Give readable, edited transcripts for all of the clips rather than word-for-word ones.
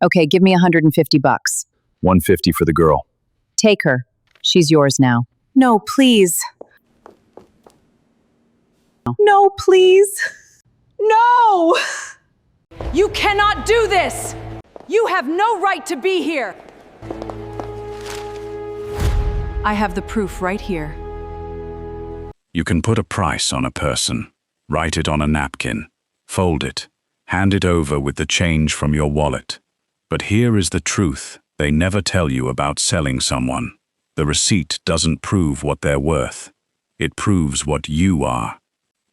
Okay, give me 150 bucks. 150 for the girl. Take her. She's yours now. No, please. No, please. No! You cannot do this! You have no right to be here! I have the proof right here. You can put a price on a person, write it on a napkin, fold it, hand it over with the change from your wallet. But here is the truth they never tell you about selling someone. The receipt doesn't prove what they're worth. It proves what you are.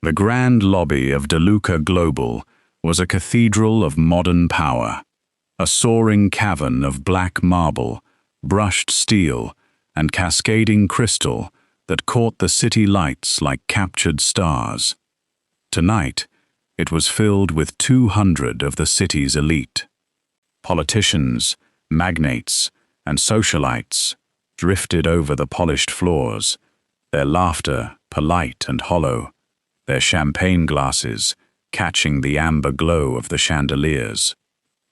The grand lobby of DeLuca Global was a cathedral of modern power, a soaring cavern of black marble, brushed steel, and cascading crystal that caught the city lights like captured stars. Tonight, it was filled with 200 of the city's elite. Politicians, magnates, and socialites drifted over the polished floors, their laughter polite and hollow, their champagne glasses catching the amber glow of the chandeliers.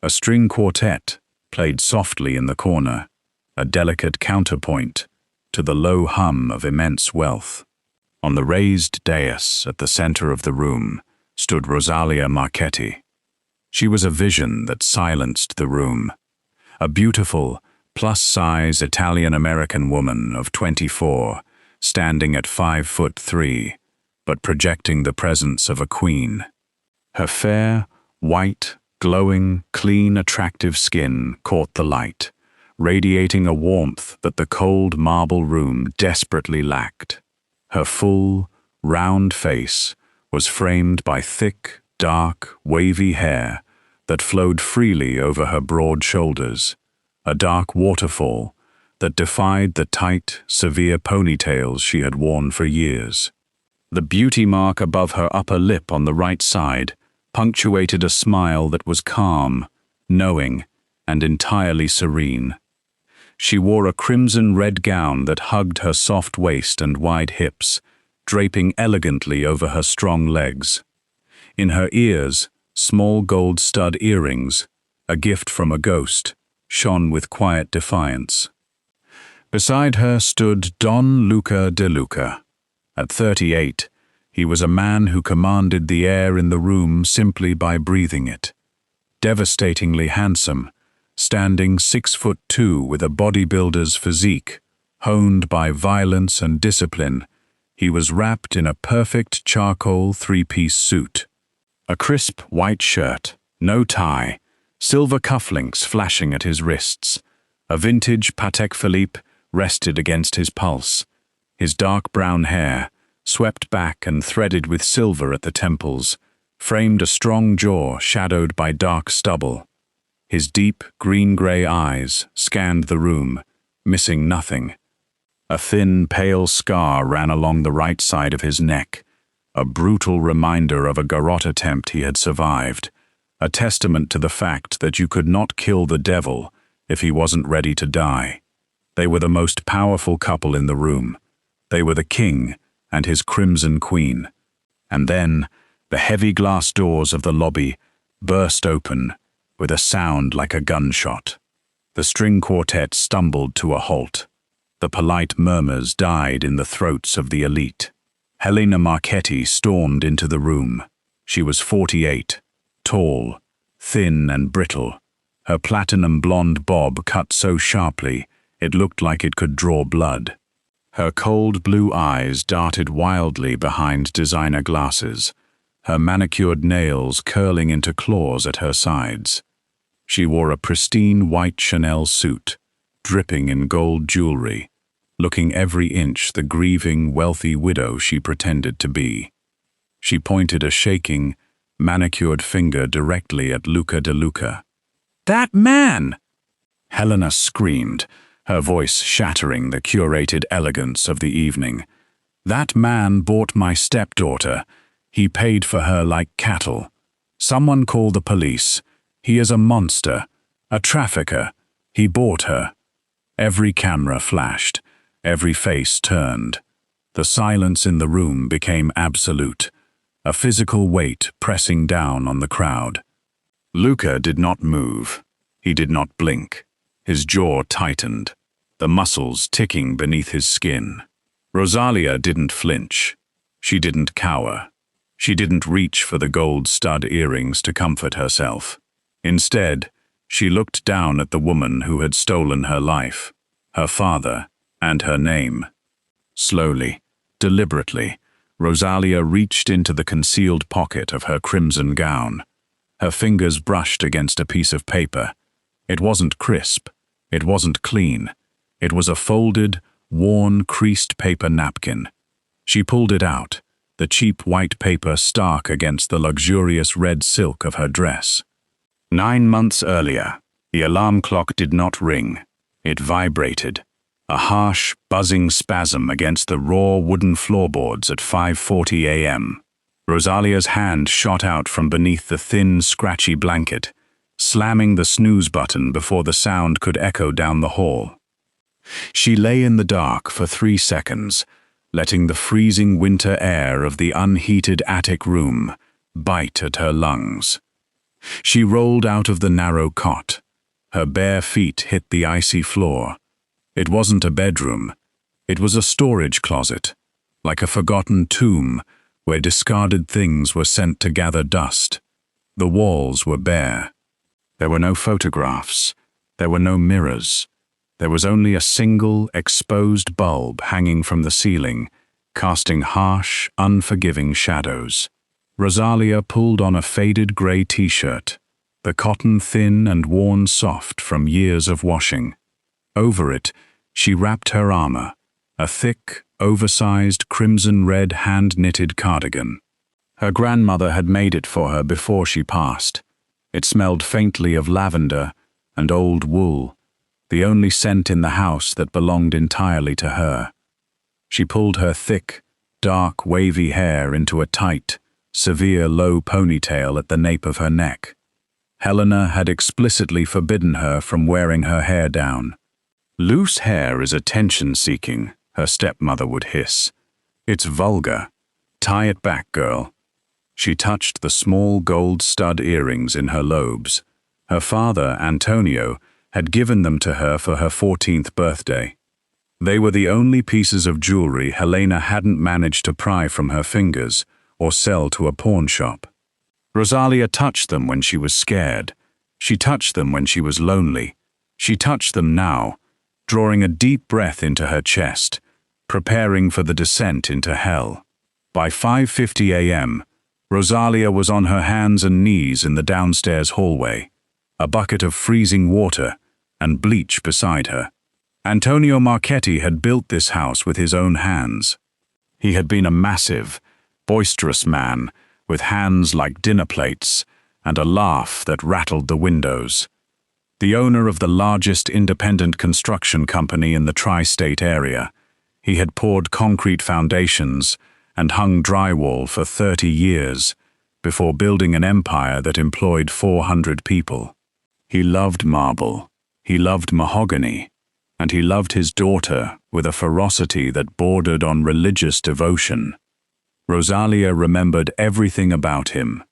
A string quartet played softly in the corner, a delicate counterpoint to the low hum of immense wealth. On the raised dais at the center of the room stood Rosalia Marchetti. She was a vision that silenced the room, a beautiful, plus-size Italian-American woman of 24, standing at 5'3", but projecting the presence of a queen. Her fair, white, glowing, clean, attractive skin caught the light, radiating a warmth that the cold marble room desperately lacked. Her full, round face was framed by thick, dark, wavy hair that flowed freely over her broad shoulders, a dark waterfall that defied the tight, severe ponytails she had worn for years. The beauty mark above her upper lip on the right side punctuated a smile that was calm, knowing, and entirely serene. She wore a crimson-red gown that hugged her soft waist and wide hips, draping elegantly over her strong legs. In her ears, small gold stud earrings, a gift from a ghost, shone with quiet defiance. Beside her stood Don Luca DeLuca. At 38, he was a man who commanded the air in the room simply by breathing it. Devastatingly handsome, standing 6'2" with a bodybuilder's physique, honed by violence and discipline, he was wrapped in a perfect charcoal three-piece suit. A crisp white shirt, no tie, silver cufflinks flashing at his wrists. A vintage Patek Philippe rested against his pulse. His dark brown hair, swept back and threaded with silver at the temples, framed a strong jaw shadowed by dark stubble. His deep, green-gray eyes scanned the room, missing nothing. A thin, pale scar ran along the right side of his neck, a brutal reminder of a garrote attempt he had survived, a testament to the fact that you could not kill the devil if he wasn't ready to die. They were the most powerful couple in the room. They were the king and his crimson queen. And then, the heavy glass doors of the lobby burst open with a sound like a gunshot. The string quartet stumbled to a halt. The polite murmurs died in the throats of the elite. Helena Marchetti stormed into the room. She was 48, tall, thin and brittle. Her platinum blonde bob cut so sharply it looked like it could draw blood. Her cold blue eyes darted wildly behind designer glasses, her manicured nails curling into claws at her sides. She wore a pristine white Chanel suit, dripping in gold jewelry, looking every inch the grieving, wealthy widow she pretended to be. She pointed a shaking, manicured finger directly at Luca DeLuca. "That man!" Helena screamed, her voice shattering the curated elegance of the evening. "That man bought my stepdaughter. He paid for her like cattle. Someone call the police. He is a monster, a trafficker. He bought her." Every camera flashed, every face turned. The silence in the room became absolute, a physical weight pressing down on the crowd. Luca did not move. He did not blink. His jaw tightened, the muscles ticking beneath his skin. Rosalia didn't flinch. She didn't cower. She didn't reach for the gold stud earrings to comfort herself. Instead, she looked down at the woman who had stolen her life, her father, and her name. Slowly, deliberately, Rosalia reached into the concealed pocket of her crimson gown. Her fingers brushed against a piece of paper. It wasn't crisp. It wasn't clean. It was a folded, worn, creased paper napkin. She pulled it out, the cheap white paper stark against the luxurious red silk of her dress. 9 months earlier, the alarm clock did not ring. It vibrated, a harsh, buzzing spasm against the raw wooden floorboards at 5:40 a.m. Rosalia's hand shot out from beneath the thin, scratchy blanket, slamming the snooze button before the sound could echo down the hall. She lay in the dark for 3 seconds, letting the freezing winter air of the unheated attic room bite at her lungs. She rolled out of the narrow cot. Her bare feet hit the icy floor. It wasn't a bedroom. It was a storage closet, like a forgotten tomb where discarded things were sent to gather dust. The walls were bare. There were no photographs. There were no mirrors. There was only a single, exposed bulb hanging from the ceiling, casting harsh, unforgiving shadows. Rosalia pulled on a faded grey t-shirt, the cotton thin and worn soft from years of washing. Over it, she wrapped her armor, a thick, oversized, crimson-red hand-knitted cardigan. Her grandmother had made it for her before she passed. It smelled faintly of lavender and old wool, the only scent in the house that belonged entirely to her. She pulled her thick, dark, wavy hair into a tight, severe low ponytail at the nape of her neck. Helena had explicitly forbidden her from wearing her hair down. "Loose hair is attention-seeking," her stepmother would hiss. "It's vulgar. Tie it back, girl." She touched the small gold stud earrings in her lobes. Her father, Antonio, had given them to her for her 14th birthday. They were the only pieces of jewelry Helena hadn't managed to pry from her fingers or sell to a pawn shop. Rosalia touched them when she was scared. She touched them when she was lonely. She touched them now, drawing a deep breath into her chest, preparing for the descent into hell. By 5:50 a.m., Rosalia was on her hands and knees in the downstairs hallway, a bucket of freezing water and bleach beside her. Antonio Marchetti had built this house with his own hands. He had been a massive, boisterous man with hands like dinner plates and a laugh that rattled the windows. The owner of the largest independent construction company in the tri-state area, he had poured concrete foundations and hung drywall for 30 years before building an empire that employed 400 people. He loved marble, he loved mahogany, and he loved his daughter with a ferocity that bordered on religious devotion. Rosalia remembered everything about him.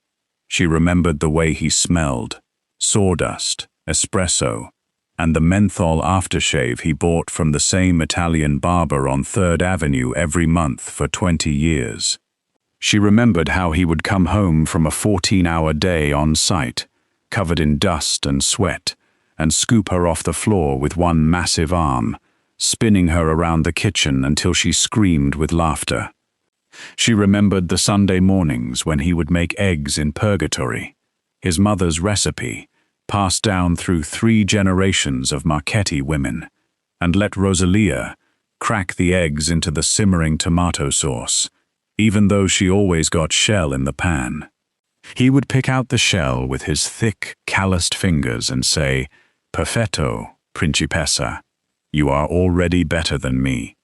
She remembered the way he smelled, sawdust, espresso, and the menthol aftershave he bought from the same Italian barber on 3rd Avenue every month for 20 years. She remembered how he would come home from a 14-hour day on site, covered in dust and sweat, and scoop her off the floor with one massive arm, spinning her around the kitchen until she screamed with laughter. She remembered the Sunday mornings when he would make eggs in purgatory, his mother's recipe, passed down through 3 generations of Marchetti women, and let Rosalia crack the eggs into the simmering tomato sauce, even though she always got shell in the pan. He would pick out the shell with his thick, calloused fingers and say, "Perfetto, principessa, you are already better than me."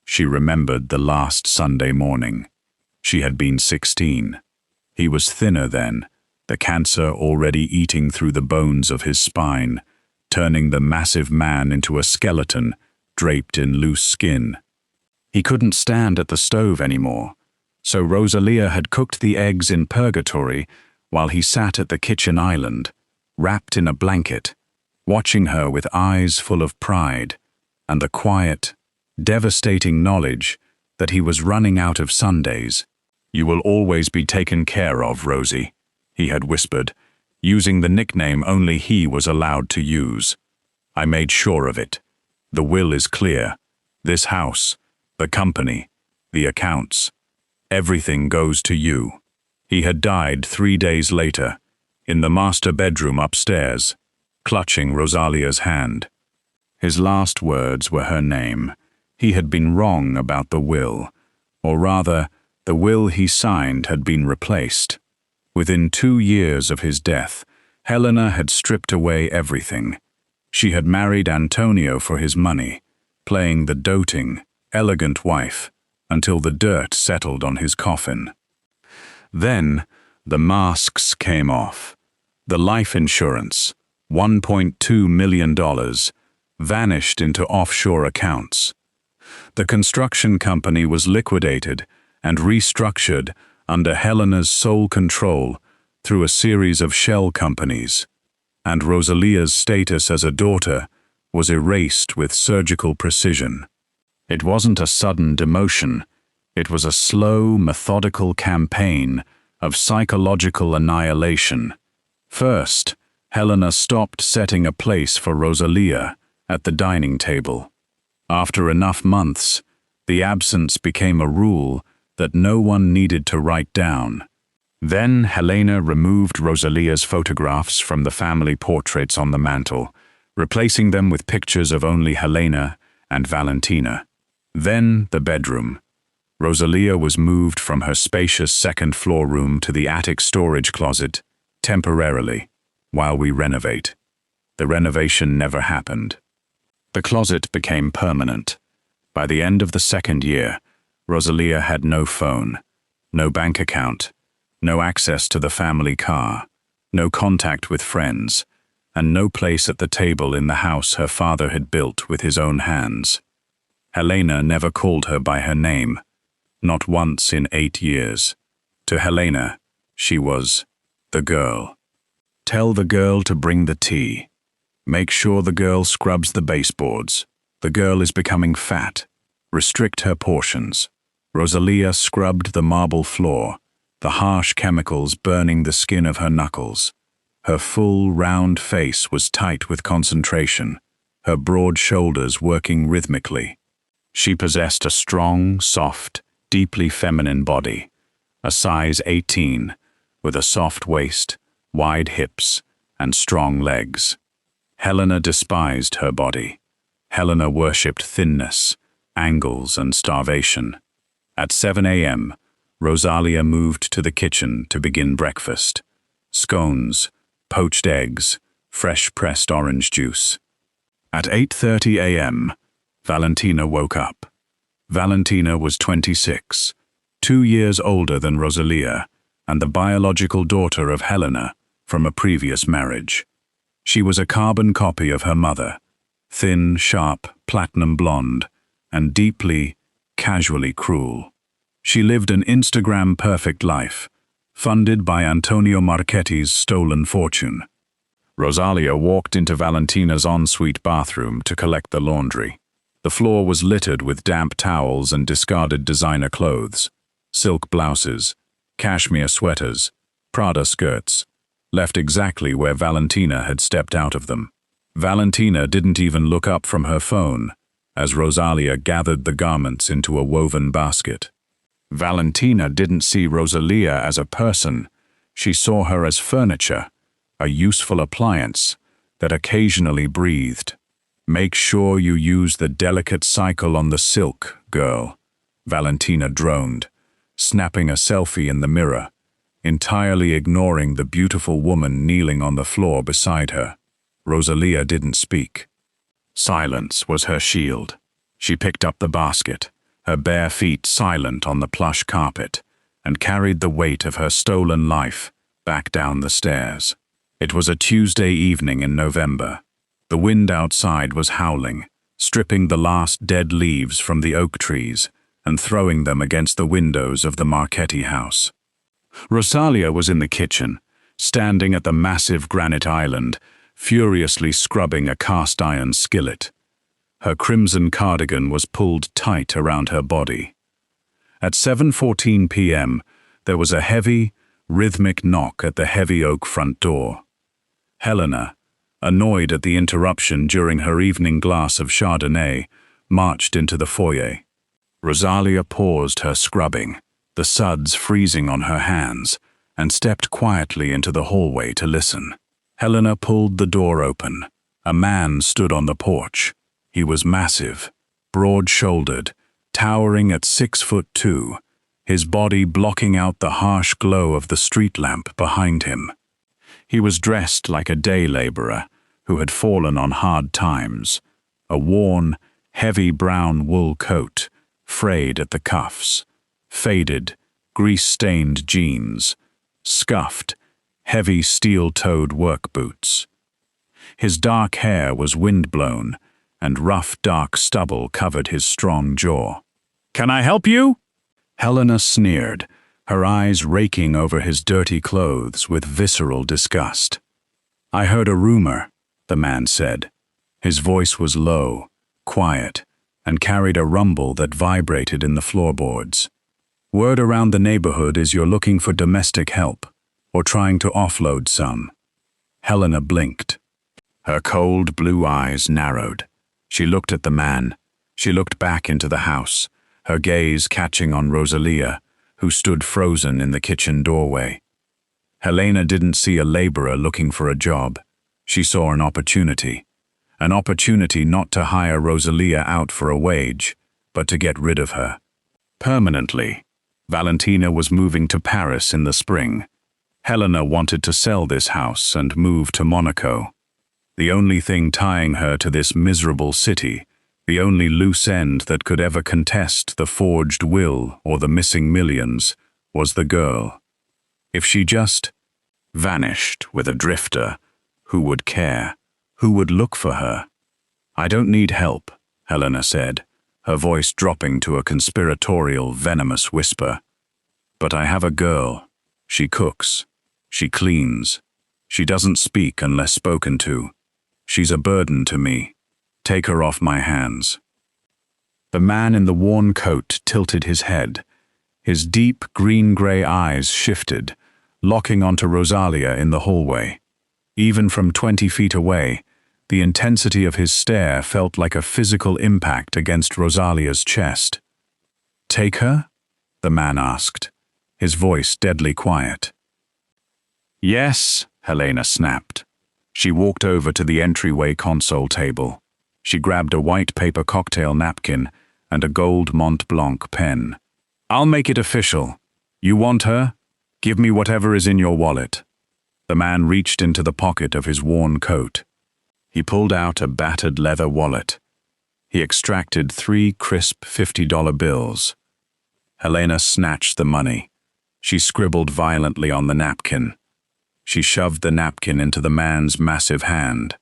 She remembered the last Sunday morning. She had been 16. He was thinner then, the cancer already eating through the bones of his spine, turning the massive man into a skeleton draped in loose skin. He couldn't stand at the stove anymore, so Rosalia had cooked the eggs in purgatory while he sat at the kitchen island, wrapped in a blanket, watching her with eyes full of pride and the quiet, devastating knowledge that he was running out of Sundays. "You will always be taken care of, Rosie," he had whispered, using the nickname only he was allowed to use. "I made sure of it. The will is clear. This house, the company, the accounts, everything goes to you." He had died 3 days later, in the master bedroom upstairs, clutching Rosalia's hand. His last words were her name. He had been wrong about the will, or rather, the will he signed had been replaced. Within 2 years of his death, Helena had stripped away everything. She had married Antonio for his money, playing the doting, elegant wife, until the dirt settled on his coffin. Then, the masks came off. The life insurance, $1.2 million, vanished into offshore accounts. The construction company was liquidated and restructured under Helena's sole control through a series of shell companies, and Rosalia's status as a daughter was erased with surgical precision. It wasn't a sudden demotion. It was a slow, methodical campaign of psychological annihilation. First, Helena stopped setting a place for Rosalia at the dining table. After enough months, the absence became a rule that no one needed to write down. Then Helena removed Rosalia's photographs from the family portraits on the mantel, replacing them with pictures of only Helena and Valentina. Then the bedroom. Rosalia was moved from her spacious second-floor room to the attic storage closet, temporarily, while we renovate. The renovation never happened. The closet became permanent. By the end of the 2nd year, Rosalia had no phone, no bank account, no access to the family car, no contact with friends, and no place at the table in the house her father had built with his own hands. Helena never called her by her name, not once in 8 years. To Helena, she was the girl. Tell the girl to bring the tea. Make sure the girl scrubs the baseboards. The girl is becoming fat. Restrict her portions. Rosalia scrubbed the marble floor, the harsh chemicals burning the skin of her knuckles. Her full, round face was tight with concentration, her broad shoulders working rhythmically. She possessed a strong, soft, deeply feminine body, a size 18, with a soft waist, wide hips, and strong legs. Helena despised her body. Helena worshipped thinness, angles, and starvation. At 7 a.m., Rosalia moved to the kitchen to begin breakfast. Scones, poached eggs, fresh pressed orange juice. At 8:30 a.m., Valentina woke up. Valentina was 26, 2 years older than Rosalia, and the biological daughter of Helena from a previous marriage. She was a carbon copy of her mother, thin, sharp, platinum blonde, and deeply, casually cruel. She lived an Instagram-perfect life, funded by Antonio Marchetti's stolen fortune. Rosalia walked into Valentina's ensuite bathroom to collect the laundry. The floor was littered with damp towels and discarded designer clothes, silk blouses, cashmere sweaters, Prada skirts, left exactly where Valentina had stepped out of them. Valentina didn't even look up from her phone as Rosalia gathered the garments into a woven basket. Valentina didn't see Rosalia as a person. She saw her as furniture, a useful appliance that occasionally breathed. "Make sure you use the delicate cycle on the silk, girl," Valentina droned, snapping a selfie in the mirror, entirely ignoring the beautiful woman kneeling on the floor beside her. Rosalia didn't speak. Silence was her shield. She picked up the basket, her bare feet silent on the plush carpet, and carried the weight of her stolen life back down the stairs. It was a Tuesday evening in November. The wind outside was howling, stripping the last dead leaves from the oak trees and throwing them against the windows of the Marchetti house. Rosalia was in the kitchen, standing at the massive granite island, furiously scrubbing a cast-iron skillet. Her crimson cardigan was pulled tight around her body. At 7:14 p.m., there was a heavy, rhythmic knock at the heavy oak front door. Helena, annoyed at the interruption during her evening glass of Chardonnay, marched into the foyer. Rosalia paused her scrubbing, the suds freezing on her hands, and stepped quietly into the hallway to listen. Helena pulled the door open. A man stood on the porch. He was massive, broad-shouldered, towering at 6'2", his body blocking out the harsh glow of the street lamp behind him. He was dressed like a day laborer who had fallen on hard times, a worn, heavy brown wool coat, frayed at the cuffs, faded, grease-stained jeans, scuffed, heavy steel-toed work boots. His dark hair was wind-blown, and rough dark stubble covered his strong jaw. "Can I help you?" Helena sneered, her eyes raking over his dirty clothes with visceral disgust. "I heard a rumor," the man said. His voice was low, quiet, and carried a rumble that vibrated in the floorboards. "Word around the neighborhood is you're looking for domestic help, or trying to offload some." Helena blinked. Her cold blue eyes narrowed. She looked at the man. She looked back into the house, her gaze catching on Rosalia, who stood frozen in the kitchen doorway. Helena didn't see a laborer looking for a job. She saw an opportunity not to hire Rosalia out for a wage, but to get rid of her. Permanently. Valentina was moving to Paris in the spring. Helena wanted to sell this house and move to Monaco. The only thing tying her to this miserable city, the only loose end that could ever contest the forged will or the missing millions, was the girl. If she just vanished with a drifter, who would care? Who would look for her? "I don't need help," Helena said, her voice dropping to a conspiratorial, venomous whisper. "But I have a girl. She cooks. She cleans. She doesn't speak unless spoken to. She's a burden to me. Take her off my hands." The man in the worn coat tilted his head. His deep green-gray eyes shifted, locking onto Rosalia in the hallway. Even from 20 feet away, the intensity of his stare felt like a physical impact against Rosalia's chest. "Take her?" the man asked, his voice deadly quiet. "Yes," Helena snapped. She walked over to the entryway console table. She grabbed a white paper cocktail napkin and a gold Mont Blanc pen. "I'll make it official. You want her? Give me whatever is in your wallet." The man reached into the pocket of his worn coat. He pulled out a battered leather wallet. He extracted 3 crisp $50 bills. Helena snatched the money. She scribbled violently on the napkin. She shoved the napkin into the man's massive hand.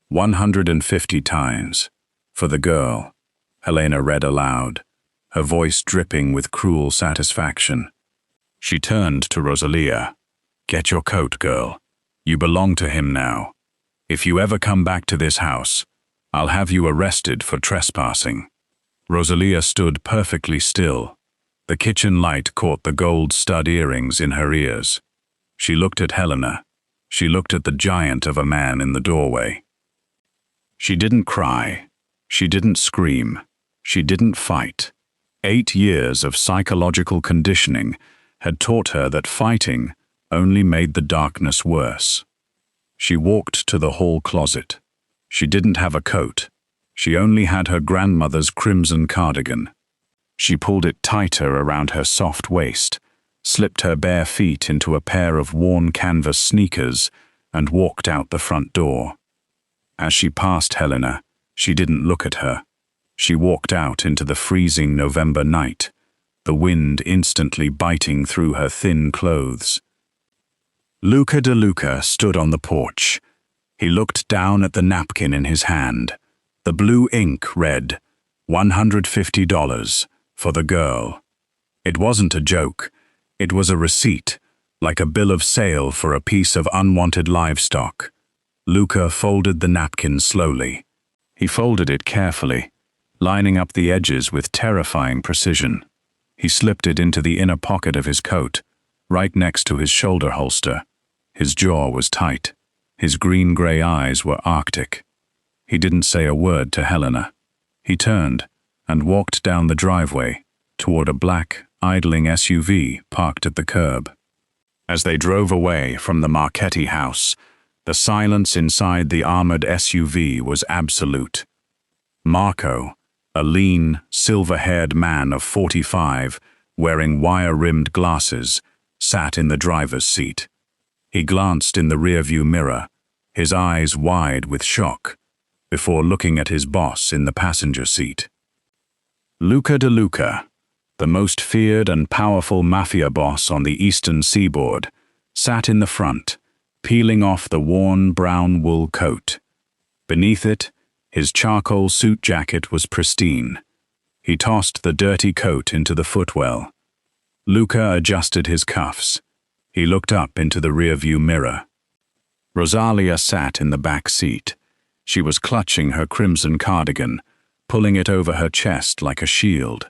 150 times. "For the girl," Helena read aloud, her voice dripping with cruel satisfaction. She turned to Rosalia. "Get your coat, girl. You belong to him now. If you ever come back to this house, I'll have you arrested for trespassing." Rosalia stood perfectly still. The kitchen light caught the gold stud earrings in her ears. She looked at Helena. She looked at the giant of a man in the doorway. She didn't cry. She didn't scream. She didn't fight. 8 years of psychological conditioning had taught her that fighting only made the darkness worse. She walked to the hall closet. She didn't have a coat. She only had her grandmother's crimson cardigan. She pulled it tighter around her soft waist, slipped her bare feet into a pair of worn canvas sneakers, and walked out the front door. As she passed Helena, she didn't look at her. She walked out into the freezing November night, the wind instantly biting through her thin clothes. Luca de Luca stood on the porch. He looked down at the napkin in his hand. The blue ink read, $150 for the girl. It wasn't a joke. It was a receipt, like a bill of sale for a piece of unwanted livestock. Luca folded the napkin slowly. He folded it carefully, lining up the edges with terrifying precision. He slipped it into the inner pocket of his coat, right next to his shoulder holster. His jaw was tight. His green-gray eyes were arctic. He didn't say a word to Helena. He turned and walked down the driveway toward a black, idling SUV parked at the curb. As they drove away from the Marchetti house, the silence inside the armored SUV was absolute. Marco, a lean, silver-haired man of 45, wearing wire-rimmed glasses, sat in the driver's seat. He glanced in the rearview mirror, his eyes wide with shock, before looking at his boss in the passenger seat. Luca de Luca, the most feared and powerful mafia boss on the eastern seaboard, sat in the front, peeling off the worn brown wool coat. Beneath it, his charcoal suit jacket was pristine. He tossed the dirty coat into the footwell. Luca adjusted his cuffs. He looked up into the rearview mirror. Rosalia sat in the back seat. She was clutching her crimson cardigan, pulling it over her chest like a shield.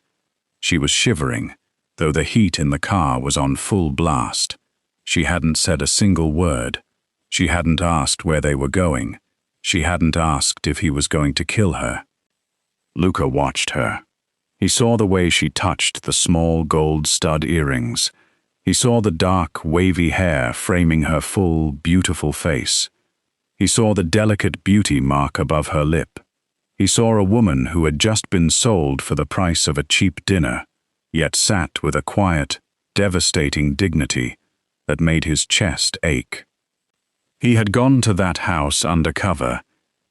She was shivering, though the heat in the car was on full blast. She hadn't said a single word. She hadn't asked where they were going. She hadn't asked if he was going to kill her. Luca watched her. He saw the way she touched the small gold stud earrings. He saw the dark, wavy hair framing her full, beautiful face. He saw the delicate beauty mark above her lip. He saw a woman who had just been sold for the price of a cheap dinner, yet sat with a quiet, devastating dignity that made his chest ache. He had gone to that house undercover.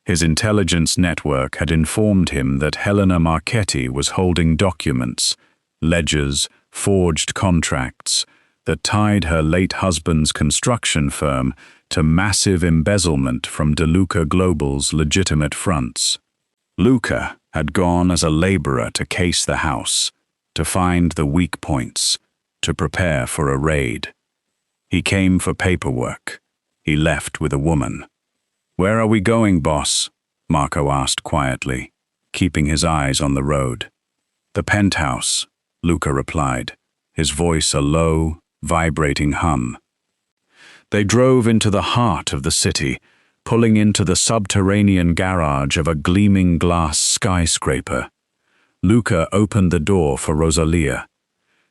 His intelligence network had informed him that Helena Marchetti was holding documents, ledgers, forged contracts that tied her late husband's construction firm to massive embezzlement from De Luca Global's legitimate fronts. Luca had gone as a laborer to case the house, to find the weak points, to prepare for a raid. He came for paperwork. He left with a woman. "Where are we going, boss?" Marco asked quietly, keeping his eyes on the road. "The penthouse," Luca replied, his voice a low, vibrating hum. They drove into the heart of the city, pulling into the subterranean garage of a gleaming glass skyscraper. Luca opened the door for Rosalia.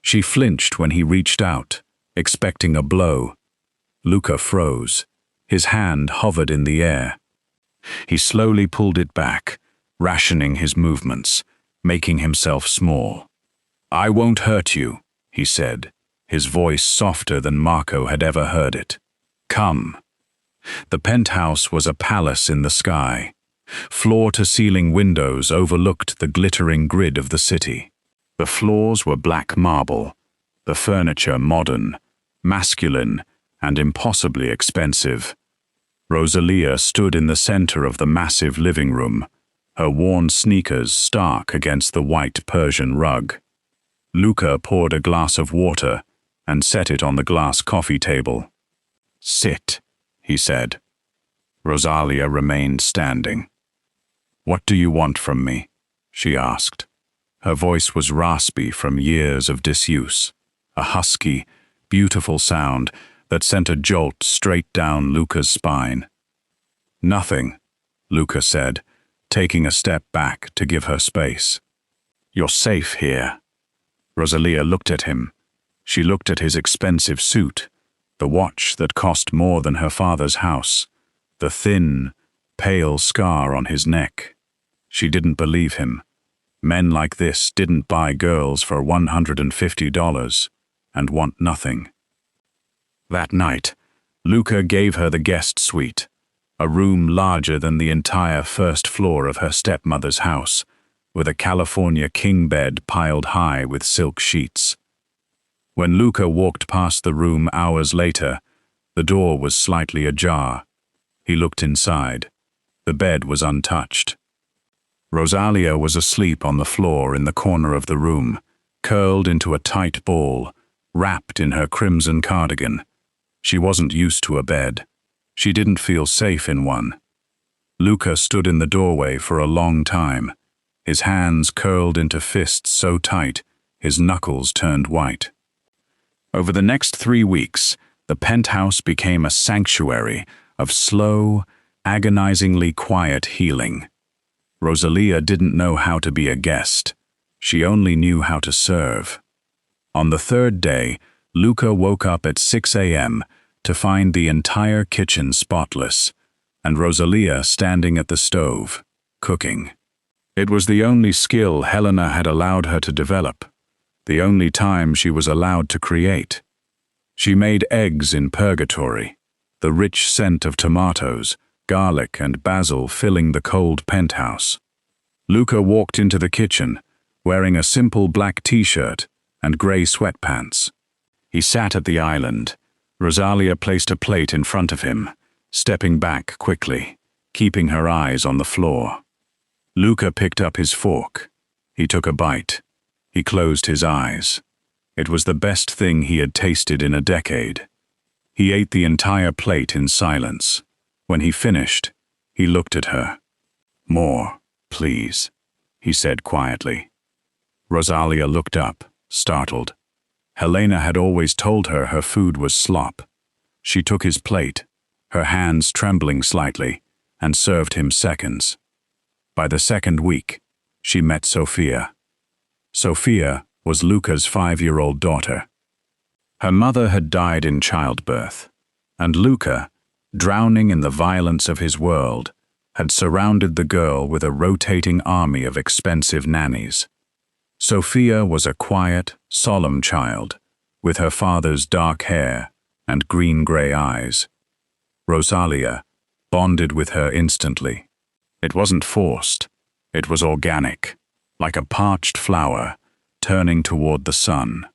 She flinched when he reached out, expecting a blow. Luca froze. His hand hovered in the air. He slowly pulled it back, rationing his movements, making himself small. "I won't hurt you," he said, his voice softer than Marco had ever heard it. "Come." The penthouse was a palace in the sky. Floor-to-ceiling windows overlooked the glittering grid of the city. The floors were black marble, the furniture modern, masculine, and impossibly expensive. Rosalia stood in the center of the massive living room, her worn sneakers stark against the white Persian rug. Luca poured a glass of water and set it on the glass coffee table. "Sit," he said. Rosalia remained standing. "What do you want from me?" she asked. Her voice was raspy from years of disuse, a husky, beautiful sound that sent a jolt straight down Luca's spine. "Nothing," Luca said, taking a step back to give her space. "You're safe here." Rosalia looked at him. She looked at his expensive suit, the watch that cost more than her father's house, the thin, pale scar on his neck. She didn't believe him. Men like this didn't buy girls for $150 and want nothing. That night, Luca gave her the guest suite, a room larger than the entire first floor of her stepmother's house, with a California king bed piled high with silk sheets. When Luca walked past the room hours later, the door was slightly ajar. He looked inside. The bed was untouched. Rosalia was asleep on the floor in the corner of the room, curled into a tight ball, wrapped in her crimson cardigan. She wasn't used to a bed. She didn't feel safe in one. Luca stood in the doorway for a long time, his hands curled into fists so tight, his knuckles turned white. Over the next 3 weeks, the penthouse became a sanctuary of slow, agonizingly quiet healing. Rosalia didn't know how to be a guest. She only knew how to serve. On the 3rd day, Luca woke up at 6 a.m. to find the entire kitchen spotless, and Rosalia standing at the stove, cooking. It was the only skill Helena had allowed her to develop, the only time she was allowed to create. She made eggs in purgatory, the rich scent of tomatoes, garlic and basil filling the cold penthouse. Luca walked into the kitchen, wearing a simple black t-shirt and grey sweatpants. He sat at the island. Rosalia placed a plate in front of him, stepping back quickly, keeping her eyes on the floor. Luca picked up his fork. He took a bite. He closed his eyes. It was the best thing he had tasted in a decade. He ate the entire plate in silence. When he finished, he looked at her. "More, please," he said quietly. Rosalia looked up, startled. Helena had always told her her food was slop. She took his plate, her hands trembling slightly, and served him seconds. By the 2nd week, she met Sophia. Sophia was Luca's 5-year-old daughter. Her mother had died in childbirth, and Luca, drowning in the violence of his world, had surrounded the girl with a rotating army of expensive nannies. Sophia was a quiet, solemn child, with her father's dark hair and green-gray eyes. Rosalia bonded with her instantly. It wasn't forced. It was organic, like a parched flower turning toward the sun.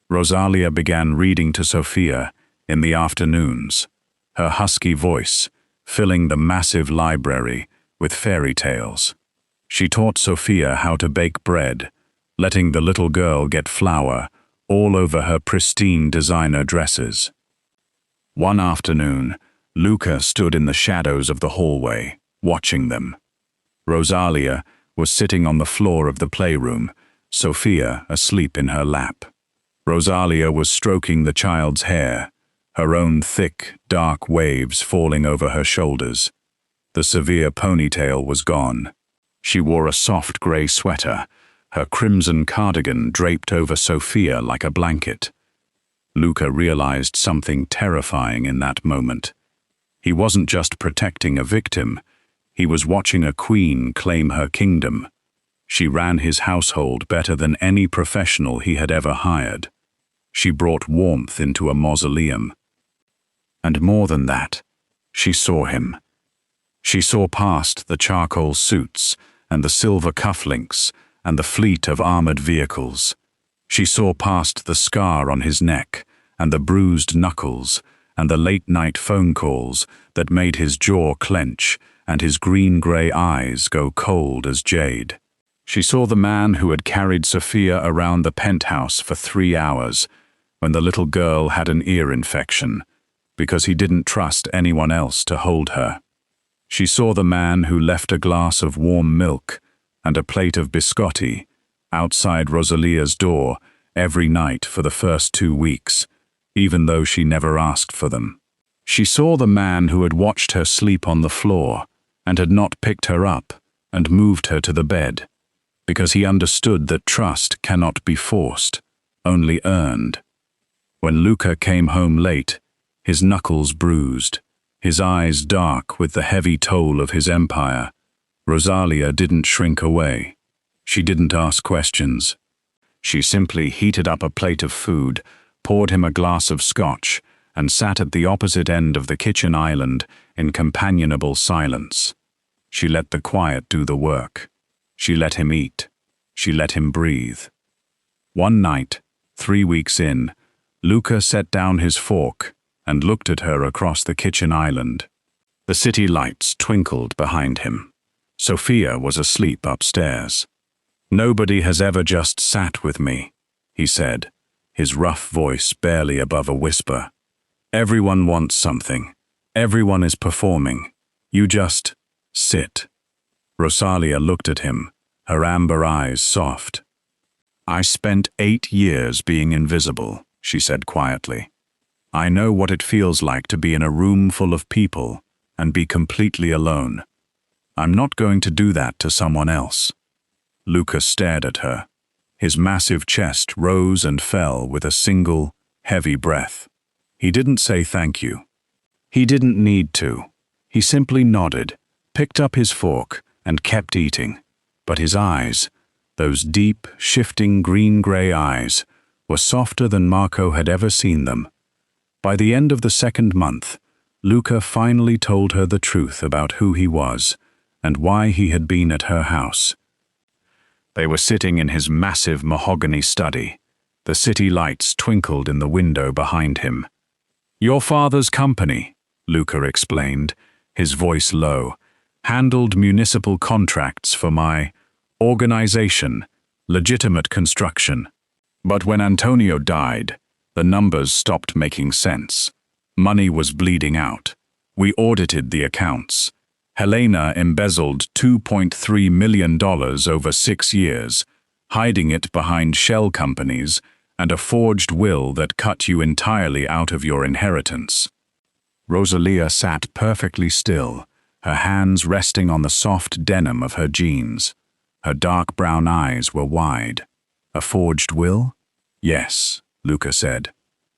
Rosalia began reading to Sophia in the afternoons, her husky voice filling the massive library with fairy tales. She taught Sophia how to bake bread, letting the little girl get flour all over her pristine designer dresses. One afternoon, Luca stood in the shadows of the hallway, watching them. Rosalia was sitting on the floor of the playroom, Sophia asleep in her lap. Rosalia was stroking the child's hair, her own thick, dark waves falling over her shoulders. The severe ponytail was gone. She wore a soft grey sweater, her crimson cardigan draped over Sophia like a blanket. Luca realized something terrifying in that moment. He wasn't just protecting a victim, he was watching a queen claim her kingdom. She ran his household better than any professional he had ever hired. She brought warmth into a mausoleum. And more than that, she saw him. She saw past the charcoal suits and the silver cufflinks and the fleet of armored vehicles. She saw past the scar on his neck and the bruised knuckles and the late-night phone calls that made his jaw clench and his green-gray eyes go cold as jade. She saw the man who had carried Sophia around the penthouse for 3 hours when the little girl had an ear infection because he didn't trust anyone else to hold her. She saw the man who left a glass of warm milk and a plate of biscotti outside Rosalia's door every night for the first 2 weeks, even though she never asked for them. She saw the man who had watched her sleep on the floor and had not picked her up and moved her to the bed, because he understood that trust cannot be forced, only earned. When Luca came home late, his knuckles bruised, his eyes dark with the heavy toll of his empire, Rosalia didn't shrink away. She didn't ask questions. She simply heated up a plate of food, poured him a glass of scotch, and sat at the opposite end of the kitchen island in companionable silence. She let the quiet do the work. She let him eat. She let him breathe. One night, 3 weeks in, Luca set down his fork and looked at her across the kitchen island. The city lights twinkled behind him. Sophia was asleep upstairs. "Nobody has ever just sat with me," he said, his rough voice barely above a whisper. "Everyone wants something. Everyone is performing. You just sit. Rosalia looked at him, her amber eyes soft. I spent 8 years being invisible, she said quietly. I know what it feels like to be in a room full of people and be completely alone. I'm not going to do that to someone else. Luca stared at her. His massive chest rose and fell with a single, heavy breath. He didn't say thank you. He didn't need to. He simply nodded, picked up his fork, and kept eating. But his eyes, those deep, shifting green-gray eyes, were softer than Marco had ever seen them. By the end of the 2nd month, Luca finally told her the truth about who he was and why he had been at her house. They were sitting in his massive mahogany study. The city lights twinkled in the window behind him. Your father's company, Luca explained, his voice low, handled municipal contracts for my organization, legitimate construction. But when Antonio died, the numbers stopped making sense. Money was bleeding out. We audited the accounts. Helena embezzled $2.3 million over 6 years, hiding it behind shell companies and a forged will that cut you entirely out of your inheritance. Rosalia sat perfectly still, her hands resting on the soft denim of her jeans. Her dark brown eyes were wide. A forged will? Yes, Luca said.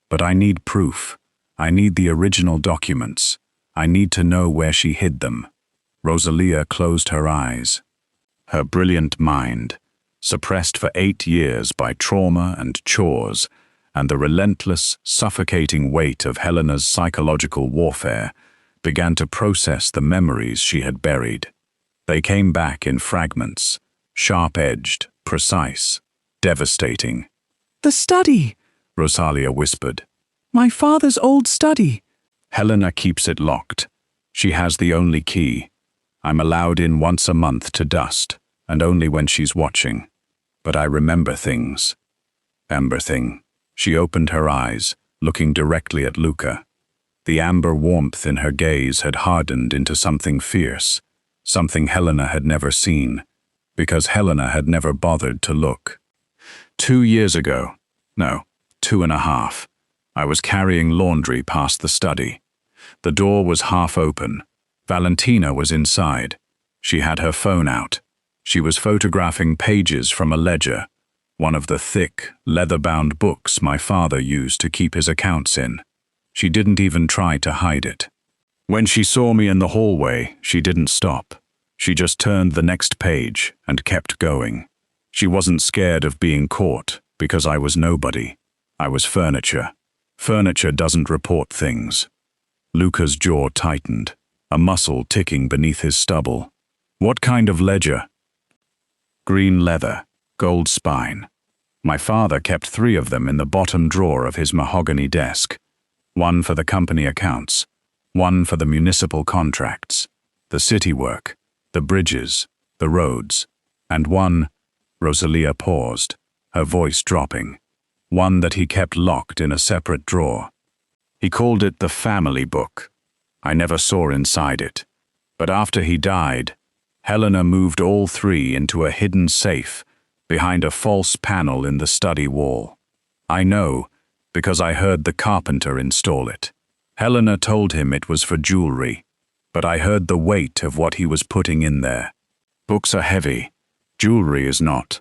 But I need proof. I need the original documents. I need to know where she hid them. Rosalia closed her eyes. Her brilliant mind, suppressed for 8 years by trauma and chores and the relentless, suffocating weight of Helena's psychological warfare, began to process the memories she had buried. They came back in fragments, sharp-edged, precise, devastating. The study, Rosalia whispered. my father's old study. Helena keeps it locked. She has the only key. I'm allowed in once a month to dust, and only when she's watching. But I remember things. Amber thing. She opened her eyes, looking directly at Luca. The amber warmth in her gaze had hardened into something fierce, something Helena had never seen, because Helena had never bothered to look. 2 years ago, no, 2.5, I was carrying laundry past the study. The door was half open. Valentina was inside. She had her phone out. She was photographing pages from a ledger, one of the thick, leather-bound books my father used to keep his accounts in. She didn't even try to hide it. When she saw me in the hallway, she didn't stop. She just turned the next page and kept going. She wasn't scared of being caught, because I was nobody. I was furniture. Furniture doesn't report things. Luca's jaw tightened, a muscle ticking beneath his stubble. What kind of ledger? Green leather, gold spine. My father kept 3 of them in the bottom drawer of his mahogany desk. 1 for the company accounts, 1 for the municipal contracts, the city work, the bridges, the roads, and 1, Rosalia paused, her voice dropping, 1 that he kept locked in a separate drawer. He called it the family book. I never saw inside it. But after he died, Helena moved all 3 into a hidden safe behind a false panel in the study wall. I know, because I heard the carpenter install it. Helena told him it was for jewelry, but I heard the weight of what he was putting in there. Books are heavy. Jewelry is not.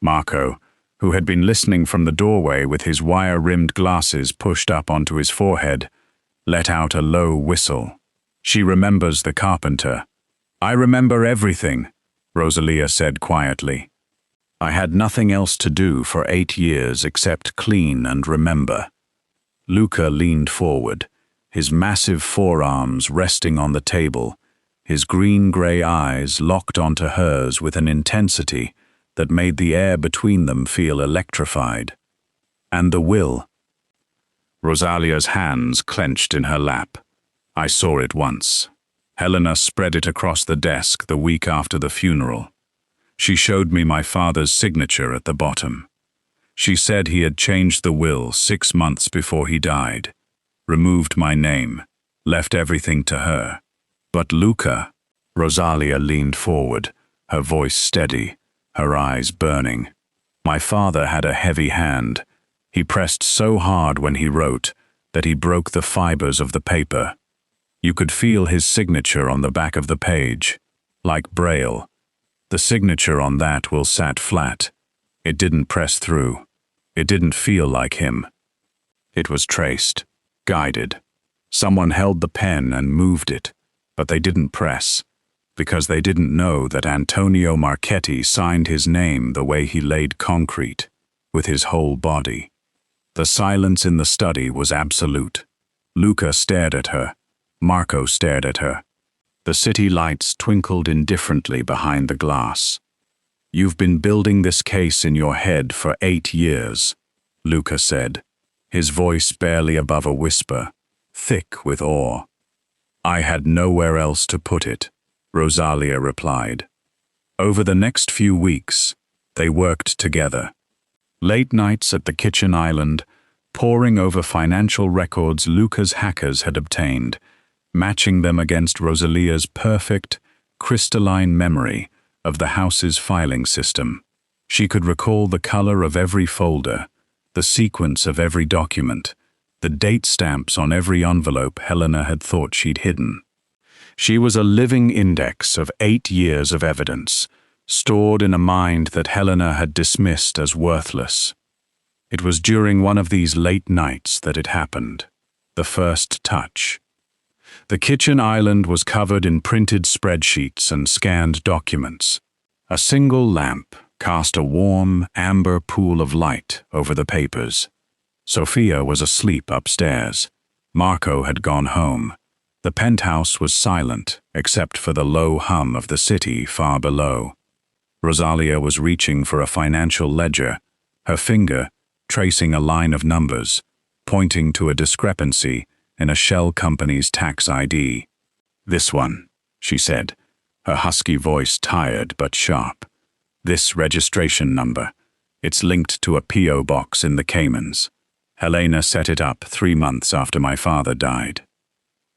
Marco, who had been listening from the doorway with his wire-rimmed glasses pushed up onto his forehead, let out a low whistle. She remembers the carpenter. I remember everything, Rosalia said quietly. I had nothing else to do for 8 years except clean and remember. Luca leaned forward, his massive forearms resting on the table, his green-gray eyes locked onto hers with an intensity that made the air between them feel electrified. And the will. Rosalia's hands clenched in her lap. I saw it once. Helena spread it across the desk the week after the funeral. She showed me my father's signature at the bottom. She said he had changed the will 6 months before he died, removed my name, left everything to her. But Luca, Rosalia leaned forward, her voice steady, her eyes burning. My father had a heavy hand. He pressed so hard when he wrote that he broke the fibers of the paper. You could feel his signature on the back of the page, like Braille. The signature on that will sat flat. It didn't press through. It didn't feel like him. It was traced, guided. Someone held the pen and moved it, but they didn't press, because they didn't know that Antonio Marchetti signed his name the way he laid concrete, with his whole body. The silence in the study was absolute. Luca stared at her. Marco stared at her. The city lights twinkled indifferently behind the glass. "You've been building this case in your head for 8 years," Luca said, his voice barely above a whisper, thick with awe. "I had nowhere else to put it," Rosalia replied. Over the next few weeks, they worked together. Late nights at the kitchen island, poring over financial records Luca's hackers had obtained, matching them against Rosalia's perfect, crystalline memory of the house's filing system. She could recall the color of every folder, the sequence of every document, the date stamps on every envelope Helena had thought she'd hidden. She was a living index of 8 years of evidence, stored in a mind that Helena had dismissed as worthless. It was during one of these late nights that it happened, the first touch. The kitchen island was covered in printed spreadsheets and scanned documents. A single lamp cast a warm, amber pool of light over the papers. Sophia was asleep upstairs. Marco had gone home. The penthouse was silent, except for the low hum of the city far below. Rosalia was reaching for a financial ledger, her finger tracing a line of numbers, pointing to a discrepancy in a shell company's tax ID. "This one," she said, her husky voice tired but sharp. "This registration number. It's linked to a P.O. box in the Caymans. Helena set it up 3 months after my father died."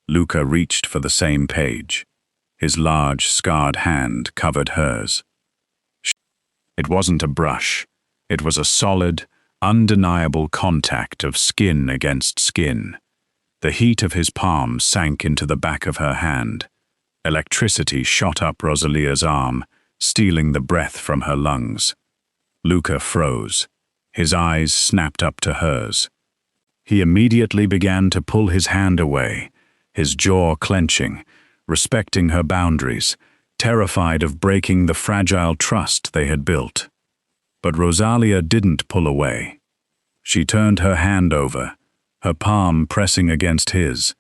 Luca reached for the same page. His large, scarred hand covered hers. It wasn't a brush. It was a solid, undeniable contact of skin against skin. The heat of his palm sank into the back of her hand. Electricity shot up Rosalia's arm, stealing the breath from her lungs. Luca froze. His eyes snapped up to hers. He immediately began to pull his hand away, his jaw clenching, respecting her boundaries, terrified of breaking the fragile trust they had built. But Rosalia didn't pull away. She turned her hand over, her palm pressing against his,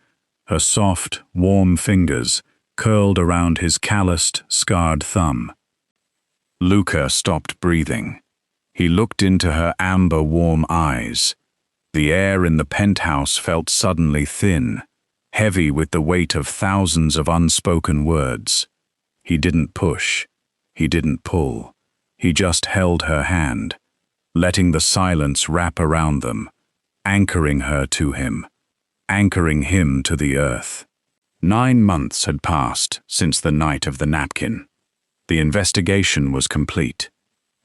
her soft, warm fingers curled around his calloused, scarred thumb. Luca stopped breathing. He looked into her amber, warm eyes. The air in the penthouse felt suddenly thin, heavy with the weight of thousands of unspoken words. He didn't push. He didn't pull. He just held her hand, letting the silence wrap around them, anchoring her to him, anchoring him to the earth. 9 months had passed since the night of the napkin. The investigation was complete.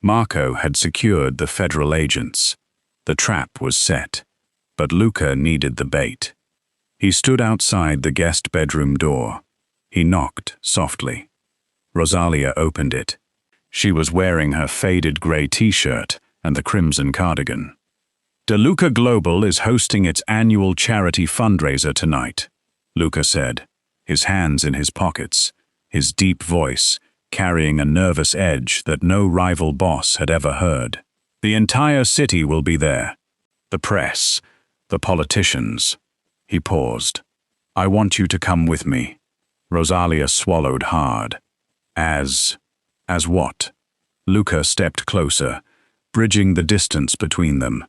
Marco had secured the federal agents. The trap was set, but Luca needed the bait. He stood outside the guest bedroom door. He knocked softly. Rosalia opened it. She was wearing her faded gray t-shirt and the crimson cardigan. "DeLuca Global is hosting its annual charity fundraiser tonight," Luca said, his hands in his pockets, his deep voice carrying a nervous edge that no rival boss had ever heard. "The entire city will be there. The press, the politicians." He paused. "I want you to come with me." Rosalia swallowed hard. As what? Luca stepped closer, bridging the distance between them.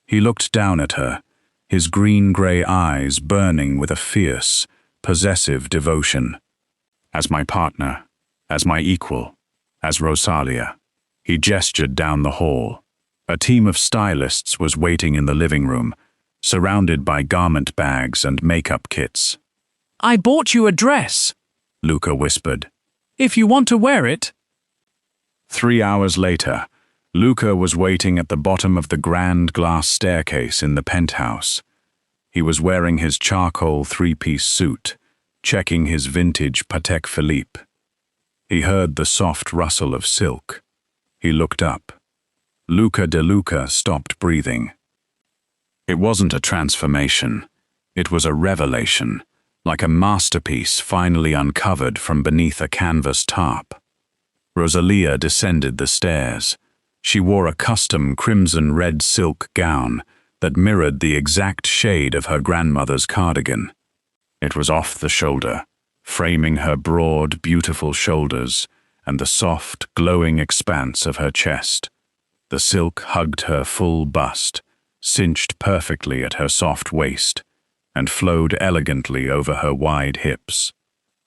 He looked down at her, his green-gray eyes burning with a fierce, possessive devotion. "As my partner, as my equal, as Rosalia." He gestured down the hall. A team of stylists was waiting in the living room, surrounded by garment bags and makeup kits. I bought you a dress, Luca whispered. if you want to wear it. 3 hours later, Luca was waiting at the bottom of the grand glass staircase in the penthouse. He was wearing his charcoal three-piece suit, checking his vintage Patek Philippe. He heard the soft rustle of silk. He looked up. Luca de Luca stopped breathing. It wasn't a transformation. It was a revelation, like a masterpiece finally uncovered from beneath a canvas tarp. Rosalia descended the stairs. She wore a custom crimson-red silk gown that mirrored the exact shade of her grandmother's cardigan. It was off the shoulder, framing her broad, beautiful shoulders and the soft, glowing expanse of her chest. The silk hugged her full bust, cinched perfectly at her soft waist, and flowed elegantly over her wide hips.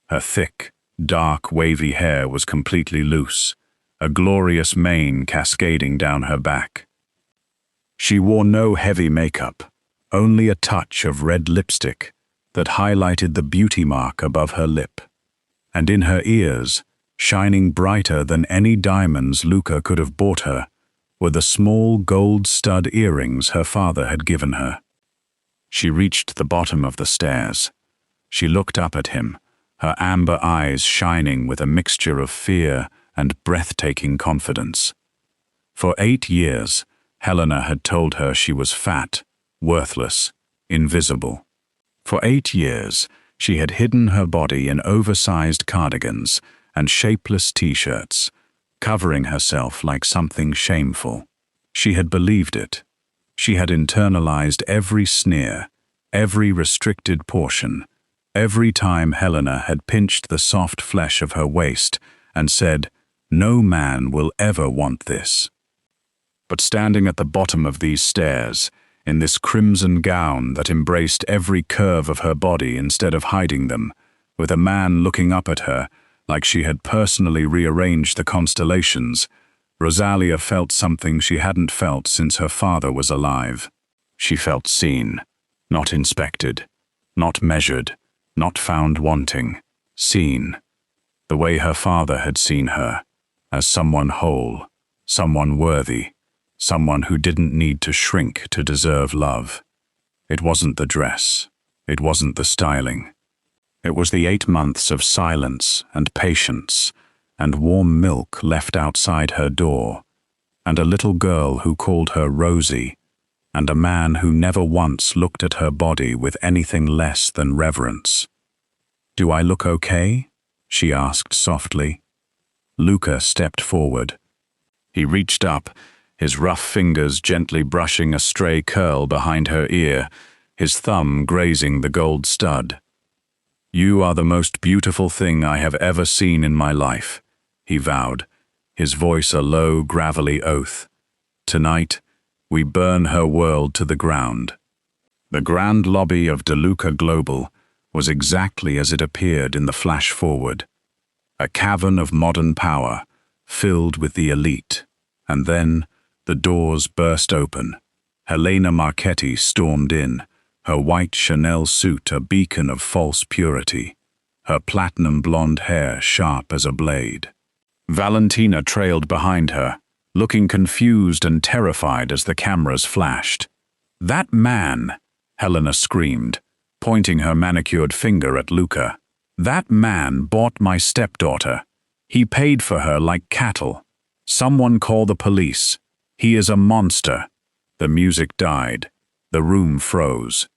Her thick, dark, wavy hair was completely loose, a glorious mane cascading down her back. She wore no heavy makeup, only a touch of red lipstick that highlighted the beauty mark above her lip. And in her ears, shining brighter than any diamonds Luca could have bought her, were the small gold stud earrings her father had given her. She reached the bottom of the stairs. She looked up at him, her amber eyes shining with a mixture of fear and breathtaking confidence. For 8 years, Helena had told her she was fat, worthless, invisible. For 8 years, she had hidden her body in oversized cardigans and shapeless t-shirts, covering herself like something shameful. She had believed it. She had internalized every sneer, every restricted portion, every time Helena had pinched the soft flesh of her waist and said, "No man will ever want this." But standing at the bottom of these stairs, in this crimson gown that embraced every curve of her body instead of hiding them, with a man looking up at her like she had personally rearranged the constellations, Rosalia felt something she hadn't felt since her father was alive. She felt seen, not inspected, not measured, not found wanting, seen, the way her father had seen her, as someone whole, someone worthy, someone who didn't need to shrink to deserve love. It wasn't the dress. It wasn't the styling. It was the 8 months of silence and patience and warm milk left outside her door, and a little girl who called her Rosie, and a man who never once looked at her body with anything less than reverence. "Do I look okay?" she asked softly. Luca stepped forward. He reached up, his rough fingers gently brushing a stray curl behind her ear, his thumb grazing the gold stud. "You are the most beautiful thing I have ever seen in my life," he vowed, his voice a low, gravelly oath. "Tonight, we burn her world to the ground." The grand lobby of De Luca Global was exactly as it appeared in the flash forward. A cavern of modern power, filled with the elite. And then, the doors burst open. Helena Marchetti stormed in, her white Chanel suit a beacon of false purity, her platinum blonde hair sharp as a blade. Valentina trailed behind her, looking confused and terrified as the cameras flashed. "That man!" Helena screamed, pointing her manicured finger at Luca. "That man bought my stepdaughter. He paid for her like cattle. Someone call the police. He is a monster." The music died. The room froze.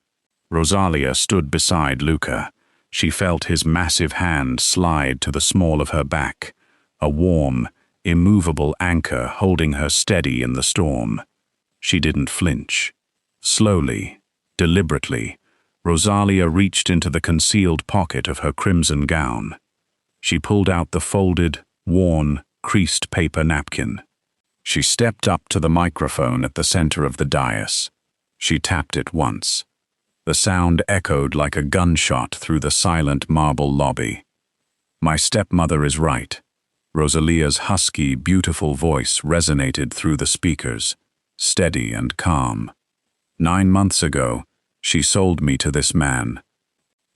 Rosalia stood beside Luca. She felt his massive hand slide to the small of her back, a warm, immovable anchor holding her steady in the storm. She didn't flinch. Slowly, deliberately, Rosalia reached into the concealed pocket of her crimson gown. She pulled out the folded, worn, creased paper napkin. She stepped up to the microphone at the center of the dais. She tapped it once. The sound echoed like a gunshot through the silent marble lobby. "My stepmother is right." Rosalia's husky, beautiful voice resonated through the speakers, steady and calm. "9 months ago, she sold me to this man.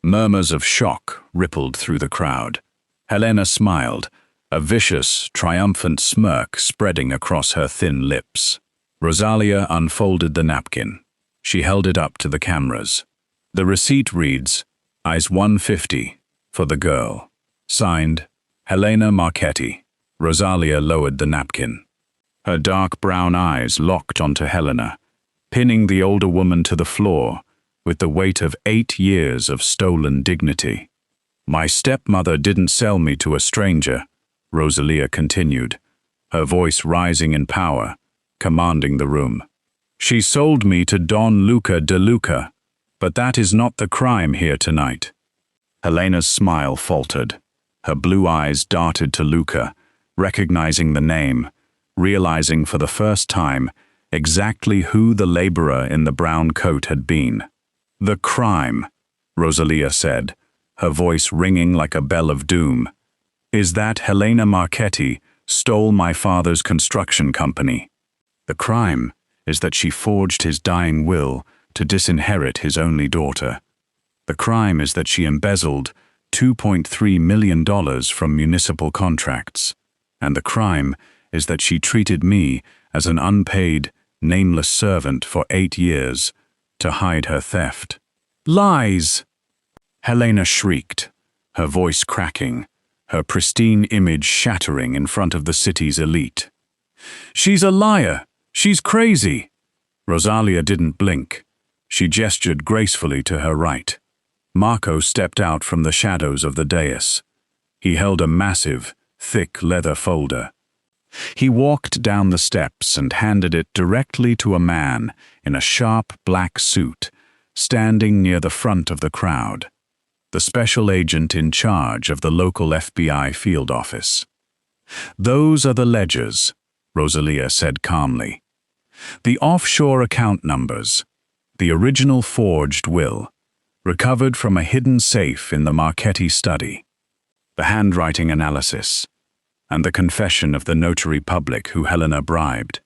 Murmurs of shock rippled through the crowd. Helena smiled, a vicious, triumphant smirk spreading across her thin lips. Rosalia unfolded the napkin. She held it up to the cameras. The receipt reads, Eyes 150, for the girl. Signed, Helena Marchetti. Rosalia lowered the napkin. Her dark brown eyes locked onto Helena, pinning the older woman to the floor with the weight of 8 years of stolen dignity. My stepmother didn't sell me to a stranger, Rosalia continued, her voice rising in power, commanding the room. She sold me to Don Luca de Luca, but that is not the crime here tonight. Helena's smile faltered. Her blue eyes darted to Luca, recognizing the name, realizing for the first time exactly who the laborer in the brown coat had been. The crime, Rosalia said, her voice ringing like a bell of doom, is that Helena Marchetti stole my father's construction company. The crime is that she forged his dying will to disinherit his only daughter. The crime is that she embezzled $2.3 million from municipal contracts. And the crime is that she treated me as an unpaid, nameless servant for 8 years to hide her theft. Lies! Helena shrieked, her voice cracking, her pristine image shattering in front of the city's elite. She's a liar! She's crazy! Rosalia didn't blink. She gestured gracefully to her right. Marco stepped out from the shadows of the dais. He held a massive, thick leather folder. He walked down the steps and handed it directly to a man in a sharp black suit, standing near the front of the crowd, the special agent in charge of the local FBI field office. Those are the ledgers, Rosalia said calmly. The offshore account numbers, the original forged will, recovered from a hidden safe in the Marchetti study, the handwriting analysis, and the confession of the notary public who Helena bribed.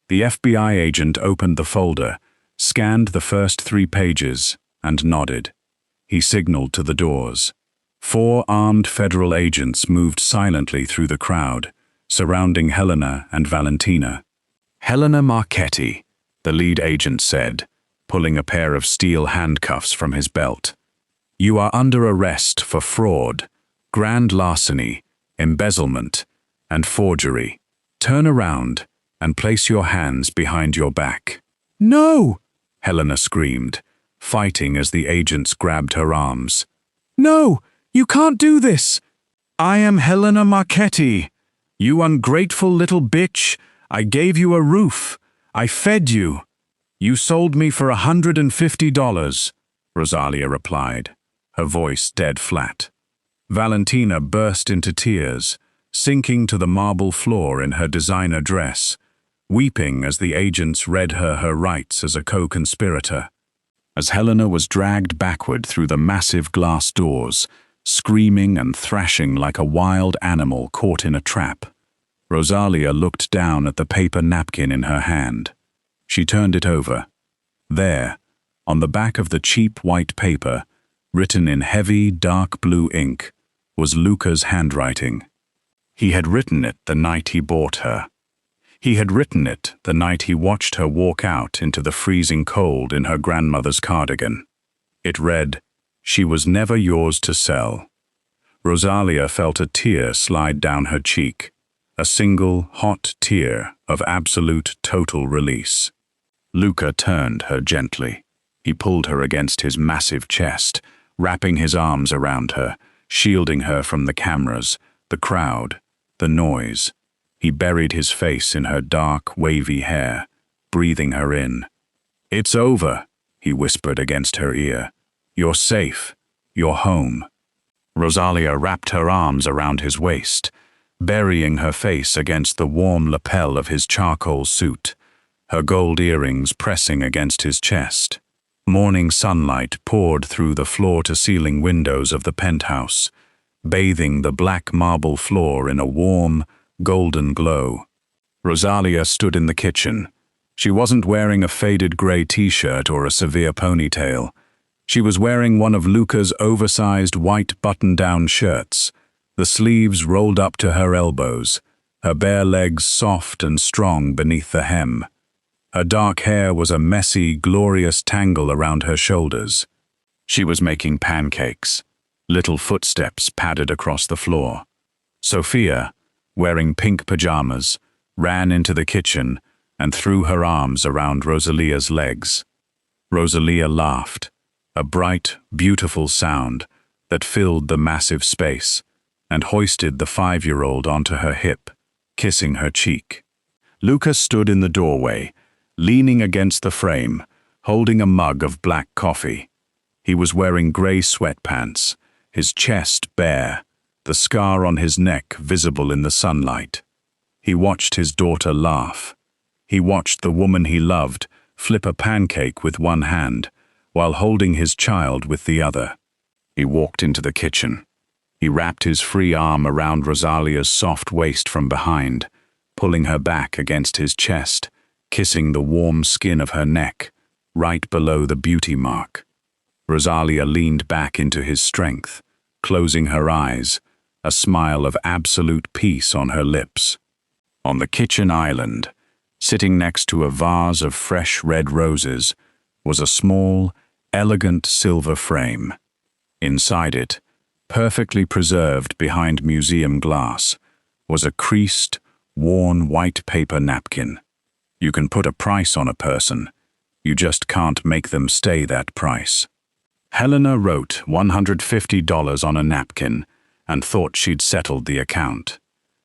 The FBI agent opened the folder, scanned the first 3 pages, and nodded. He signaled to the doors. 4 armed federal agents moved silently through the crowd, surrounding Helena and Valentina. Helena Marchetti, the lead agent said, pulling a pair of steel handcuffs from his belt. You are under arrest for fraud, grand larceny, embezzlement, and forgery. Turn around and place your hands behind your back. No! Helena screamed, fighting as the agents grabbed her arms. No! You can't do this! I am Helena Marchetti. You ungrateful little bitch. I gave you a roof. I fed you. You sold me for $150, Rosalia replied, her voice dead flat. Valentina burst into tears, sinking to the marble floor in her designer dress, weeping as the agents read her rights as a co-conspirator. As Helena was dragged backward through the massive glass doors, screaming and thrashing like a wild animal caught in a trap, Rosalia looked down at the paper napkin in her hand. She turned it over. There, on the back of the cheap white paper, written in heavy, dark blue ink, was Luca's handwriting. He had written it the night he bought her. He had written it the night he watched her walk out into the freezing cold in her grandmother's cardigan. It read, "She was never yours to sell." Rosalia felt a tear slide down her cheek, a single, hot tear of absolute, total release. Luca turned her gently. He pulled her against his massive chest, wrapping his arms around her, shielding her from the cameras, the crowd, the noise. He buried his face in her dark, wavy hair, breathing her in. "It's over," he whispered against her ear. "You're safe. You're home." Rosalia wrapped her arms around his waist, burying her face against the warm lapel of his charcoal suit, her gold earrings pressing against his chest. Morning sunlight poured through the floor-to-ceiling windows of the penthouse, bathing the black marble floor in a warm, golden glow. Rosalia stood in the kitchen. She wasn't wearing a faded gray t-shirt or a severe ponytail. She was wearing one of Luca's oversized white button-down shirts, the sleeves rolled up to her elbows, her bare legs soft and strong beneath the hem. Her dark hair was a messy, glorious tangle around her shoulders. She was making pancakes. Little footsteps padded across the floor. Sophia, wearing pink pajamas, ran into the kitchen and threw her arms around Rosalia's legs. Rosalia laughed, a bright, beautiful sound that filled the massive space, and hoisted the 5-year-old onto her hip, kissing her cheek. Luca stood in the doorway, leaning against the frame, holding a mug of black coffee. He was wearing gray sweatpants, his chest bare, the scar on his neck visible in the sunlight. He watched his daughter laugh. He watched the woman he loved flip a pancake with one hand, while holding his child with the other. He walked into the kitchen. He wrapped his free arm around Rosalia's soft waist from behind, pulling her back against his chest, kissing the warm skin of her neck, right below the beauty mark. Rosalia leaned back into his strength, closing her eyes, a smile of absolute peace on her lips. On the kitchen island, sitting next to a vase of fresh red roses, was a small, elegant silver frame. Inside it, perfectly preserved behind museum glass, was a creased, worn white paper napkin. You can put a price on a person, you just can't make them stay that price. Helena wrote $150 on a napkin and thought she'd settled the account.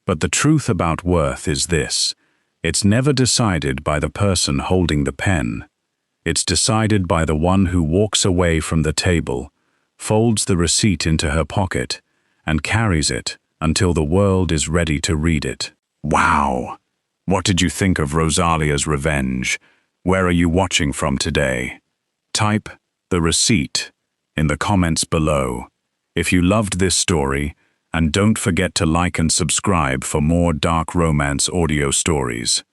But the truth about worth is this: it's never decided by the person holding the pen. It's decided by the one who walks away from the table, folds the receipt into her pocket, and carries it until the world is ready to read it. Wow! What did you think of Rosalia's revenge? Where are you watching from today? Type the receipt in the comments below. If you loved this story, and don't forget to like and subscribe for more dark romance audio stories.